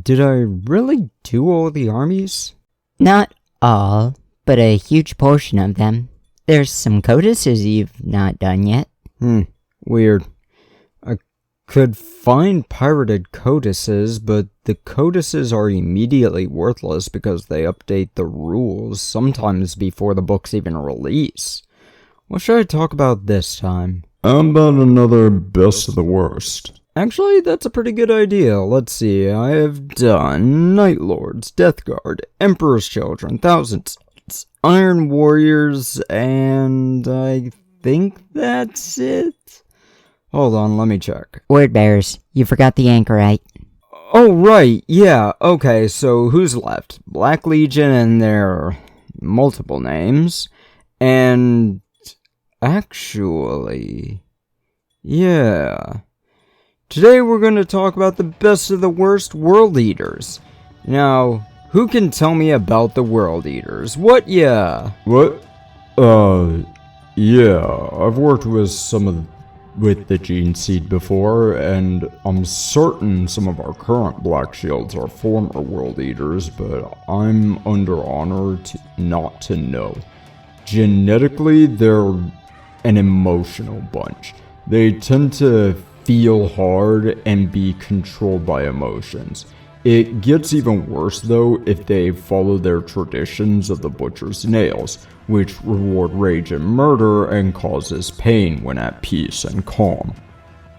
did I really do all the armies? Not all, but a huge portion of them. There's some codices you've not done yet. Weird. I could find pirated codices, but the codices are immediately worthless because they update the rules sometimes before the books even release. What should I talk about this time? How about another best of the worst? Actually, that's a pretty good idea. Let's see, I have done Night Lords, Death Guard, Emperor's Children, Thousand Suns, Iron Warriors, and I think that's it? Hold on, let me check. Word bearers, you forgot the anchorite. Oh, right, yeah, okay, so who's left? Black Legion and their multiple names, and actually, yeah. Today we're going to talk about the best of the worst World Eaters. Now, who can tell me about the World Eaters? What, yeah? What? Yeah, I've worked with the Gene Seed before, and I'm certain some of our current Black Shields are former World Eaters, but I'm under honor not to know. Genetically, they're an emotional bunch. They tend to feel hard and be controlled by emotions. It gets even worse though if they follow their traditions of the butcher's nails, which reward rage and murder and causes pain when at peace and calm.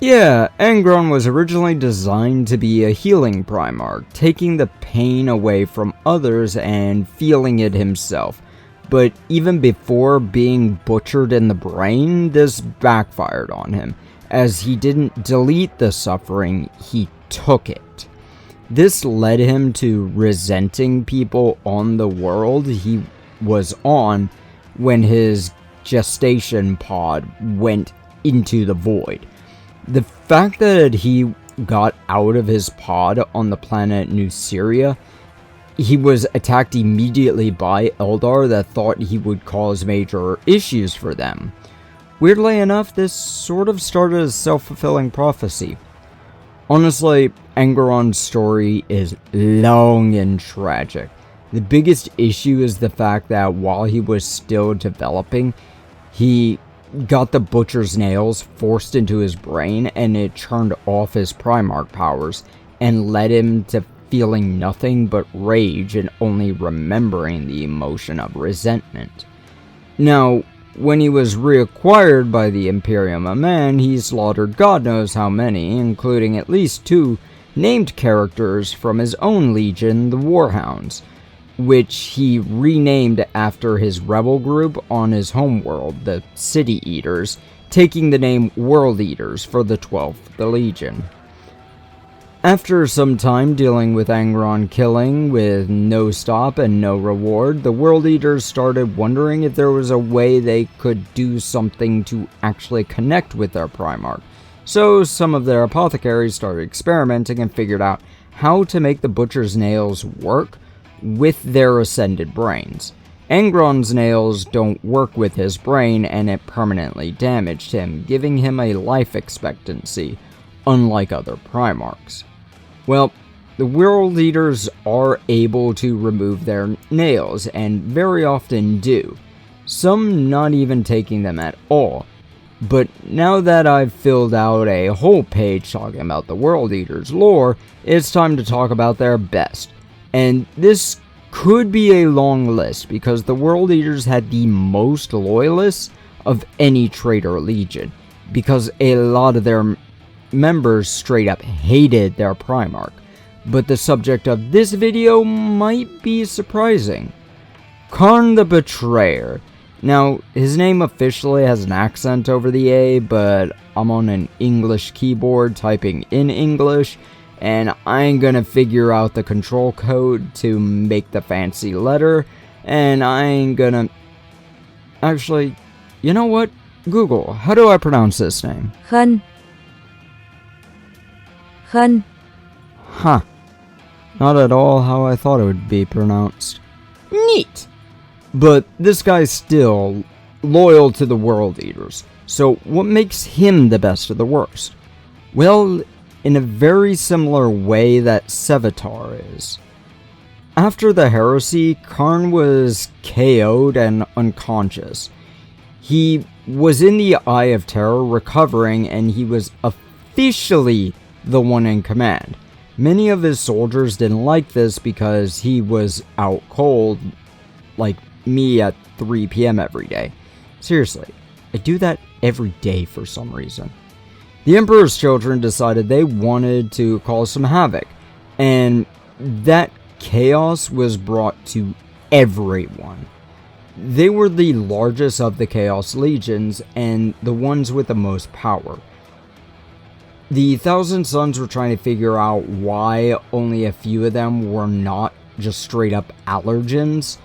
Yeah, Angron was originally designed to be a healing Primarch, taking the pain away from others and feeling it himself. But even before being butchered in the brain, this backfired on him, as he didn't delete the suffering, he took it. This led him to resenting people on the world he was on when his gestation pod went into the void. The fact that he got out of his pod on the planet New Syria, he was attacked immediately by Eldar that thought he would cause major issues for them. Weirdly enough, this sort of started as a self-fulfilling prophecy. Honestly, Angron's story is long and tragic. The biggest issue is the fact that while he was still developing, he got the Butcher's Nails forced into his brain and it turned off his Primarch powers and led him to feeling nothing but rage and only remembering the emotion of resentment. Now, when he was reacquired by the Imperium of Man, he slaughtered God knows how many, including at least 2 named characters from his own legion, the Warhounds, which he renamed after his rebel group on his homeworld, the City Eaters, taking the name World Eaters for the 12th Legion. After some time dealing with Angron killing with no stop and no reward, the World Eaters started wondering if there was a way they could do something to actually connect with their Primarch. So some of their apothecaries started experimenting and figured out how to make the Butcher's Nails work with their ascended brains. Angron's nails don't work with his brain and it permanently damaged him, giving him a life expectancy, unlike other Primarchs. Well, the World Eaters are able to remove their nails, and very often do, some not even taking them at all. But now that I've filled out a whole page talking about the World Eaters lore, it's time to talk about their best. And this could be a long list, because the World Eaters had the most loyalists of any traitor legion, because a lot of their members straight up hated their Primarch. But the subject of this video might be surprising. Khârn the Betrayer. Now, his name officially has an accent over the A, but I'm on an English keyboard typing in English, and I ain't gonna figure out the control code to make the fancy letter, and I ain't gonna... Actually, you know what? Google, how do I pronounce this name? Khârn. Khârn. Huh. Not at all how I thought it would be pronounced. Neat! But this guy's still loyal to the World Eaters, so what makes him the best of the worst? Well, in a very similar way that Sevatar is. After the heresy, Khârn was KO'd and unconscious. He was in the Eye of Terror recovering, and he was officially the one in command. Many of his soldiers didn't like this because he was out cold, like me at 3 p.m. every day. Seriously, I do that every day for some reason. The Emperor's children decided they wanted to cause some havoc, and that chaos was brought to everyone. They were the largest of the Chaos Legions and the ones with the most power. The Thousand Sons were trying to figure out why only a few of them were not just straight up allergens.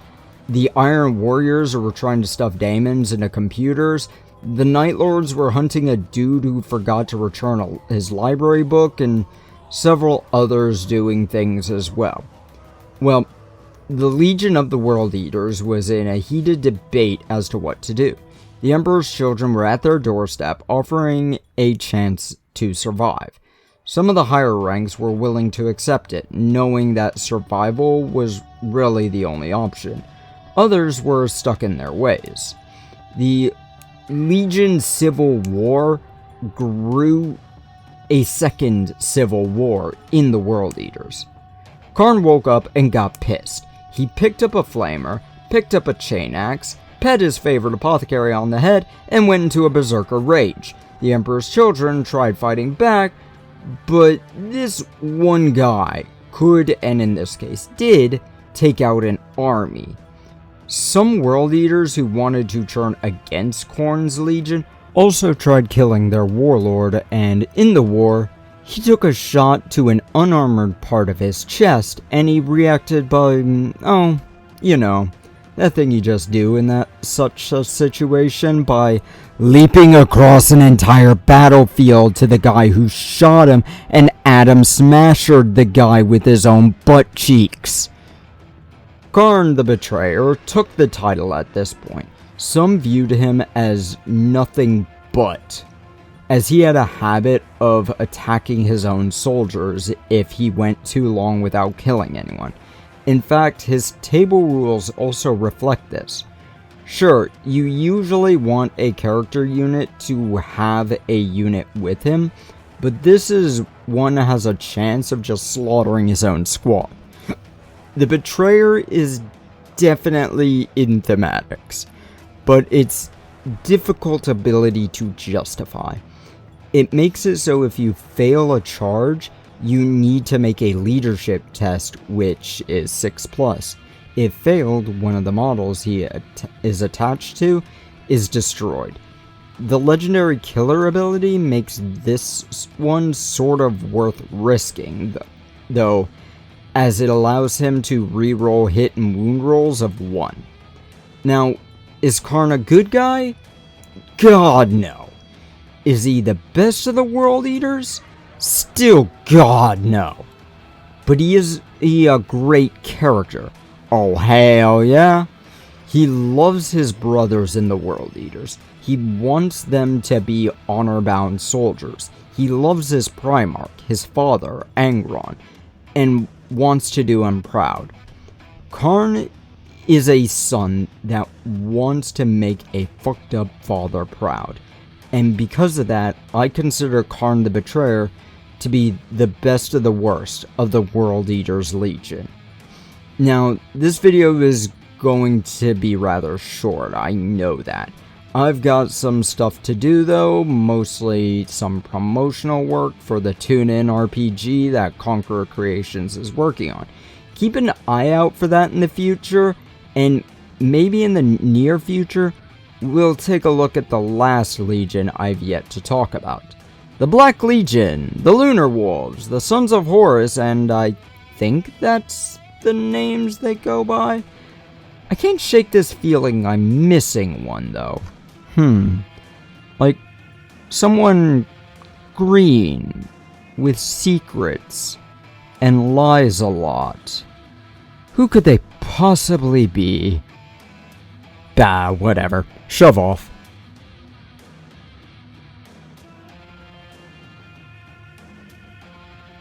The Iron Warriors were trying to stuff daemons into computers. The Night Lords were hunting a dude who forgot to return his library book, and several others doing things as well. Well, the Legion of the World Eaters was in a heated debate as to what to do. The Emperor's children were at their doorstep, offering a chance to survive. Some of the higher ranks were willing to accept it, knowing that survival was really the only option. Others were stuck in their ways. The Legion Civil War grew a second civil war in the World Eaters. Khârn woke up and got pissed. He picked up a flamer, picked up a chain axe, pet his favorite apothecary on the head, and went into a berserker rage. The Emperor's children tried fighting back, but this one guy could, and in this case did, take out an army. Some World Eaters who wanted to turn against Khârn's legion also tried killing their warlord, and in the war, he took a shot to an unarmored part of his chest, and he reacted by, oh, you know, that thing you just do in such a situation, by leaping across an entire battlefield to the guy who shot him, and Adam smashered the guy with his own butt cheeks. Khârn the Betrayer took the title at this point. Some viewed him as nothing but, as he had a habit of attacking his own soldiers if he went too long without killing anyone. In fact, his table rules also reflect this. Sure, you usually want a character unit to have a unit with him, but this is one that has a chance of just slaughtering his own squad. The Betrayer is definitely in thematics, but its difficult ability to justify. It makes it so if you fail a charge, you need to make a leadership test, which is 6+. If failed, one of the models he is attached to is destroyed. The legendary killer ability makes this one sort of worth risking, though, as it allows him to reroll hit and wound rolls of 1. Now, is Khârn a good guy? God, no. Is he the best of the World Eaters? Still, God, no. But is he a great character? Oh, hell yeah. He loves his brothers in the World Eaters. He wants them to be honor-bound soldiers. He loves his Primarch, his father, Angron, and wants to do him proud. Khârn is a son that wants to make a fucked up father proud. And because of that, I consider Khârn the Betrayer to be the best of the worst of the World Eaters Legion. Now, this video is going to be rather short, I know that. I've got some stuff to do though, mostly some promotional work for the tune-in RPG that Conqueror Creations is working on. Keep an eye out for that in the future, and maybe in the near future, we'll take a look at the last Legion I've yet to talk about. The Black Legion, the Lunar Wolves, the Sons of Horus, and I think that's the names they go by. I can't shake this feeling I'm missing one though. Like someone green with secrets and lies a lot. Who could they possibly be? Bah, whatever. Shove off.